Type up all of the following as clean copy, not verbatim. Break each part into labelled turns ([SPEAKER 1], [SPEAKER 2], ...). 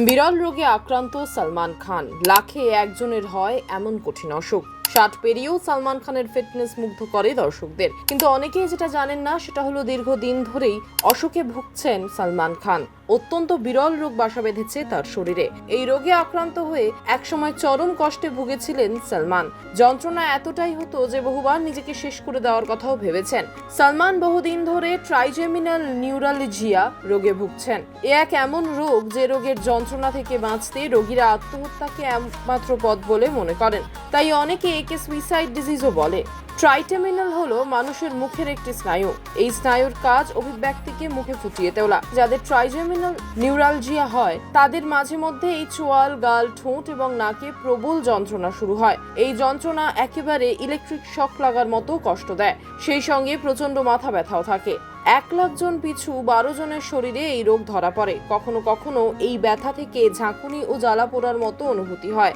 [SPEAKER 1] বিরল রোগে আক্রান্ত সালমান খান, লাখে একজনের হয় এমন কঠিন অসুখ। 60 পেরিয়েও সালমান খানের ফিটনেস মুগ্ধ করে দর্শকদের। কিন্তু অনেকেই যেটা জানেন না সেটা হলো দীর্ঘদিন ধরেই অসুখে ভুগছেন সালমান খান। অত্যন্ত বিরল রোগ বাসা বেঁধেছে তার শরীরে। এই রোগে আক্রান্ত হয়ে একসময় চরম কষ্টে ভুগেছিলেন সালমান। যন্ত্রণা এতটাই হতো যে বহুবার নিজেকে শেষ করে দেওয়ার কথাও ভেবেছেন। সালমান বহুদিন ধরে ট্রাইজেমিনাল নিউরালজিয়া রোগে ভুগছেন। এ এক এমন রোগ যে রোগের যন্ত্রণা থেকে বাঁচতে রোগীরা আত্মহত্যাকে একমাত্র পথ বলে মনে করেন। তাই অনেকে একে সুইসাইড ডিজিজও বলে। ট্রাইটেমিনাল হলো মানুষের মুখের একটি স্নায়ু। এই স্নায়ুর কাজ অভিব্যক্তিকে মুখে ফুটিয়ে তোলা। যাদের ট্রাইজেমিনাল নিউরালজিয়া হয় তাদের মাঝে মধ্যে এই চোয়াল, গাল, ঠোঁট এবং নাকে প্রবল যন্ত্রণা শুরু হয়। এই যন্ত্রণা একেবারে ইলেকট্রিক শক লাগার মতো কষ্ট দেয়। সেই সঙ্গে প্রচন্ড মাথা ব্যথাও থাকে। 1 লাখ জন পিছু 12 জনের শরীরে এই রোগ ধরা পড়ে। কখনো কখনো এই ব্যথা থেকে ঝাঁকুনি ও জ্বালা পোড়ার মতো অনুভূতি হয়।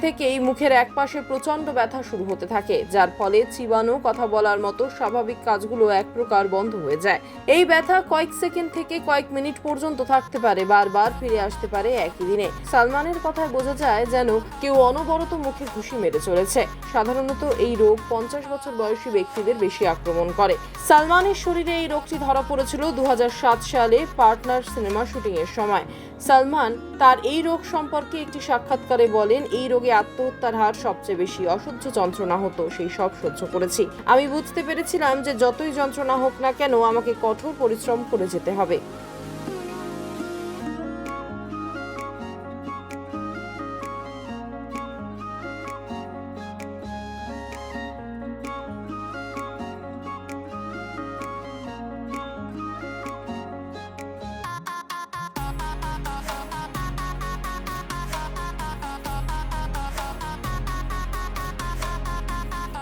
[SPEAKER 1] থেকে এই মুখের একপাশে প্রচন্ড ব্যথা শুরু হতে থাকে, যার ফলে চিবানো, কথা বলার মতো স্বাভাবিক কাজগুলো এক প্রকার বন্ধ হয়ে যায়। এই ব্যথা কয়েক সেকেন্ড থেকে কয়েক মিনিট পর্যন্ত থাকতে পারে, বারবার ফিরে আসতে পারে একই দিনে। সালমানের কথায় বোঝা যায় যেন কেউ অনবরত মুখে ঘুষি মেরে চলেছে। সাধারণত এই রোগ 50 বছর বয়সী ব্যক্তিদের বেশি আক্রমণ করে। সালমানের শরীরে এই রোগটি ধরা পড়েছিল 2007 সালে পার্টনার সিনেমা শুটিং এর সময়। সালমান তার এই রোগ সম্পর্কে একটি সাক্ষাৎকারে বলেন, এই রোগে আত্মহত্যার হার সবচেয়ে বেশি। অসহ্য যন্ত্রণা হতো, সেই সব সহ্য করেছি। আমি বুঝতে পেরেছিলাম যে যতই যন্ত্রণা হোক না কেন আমাকে কঠোর পরিশ্রম করে যেতে হবে।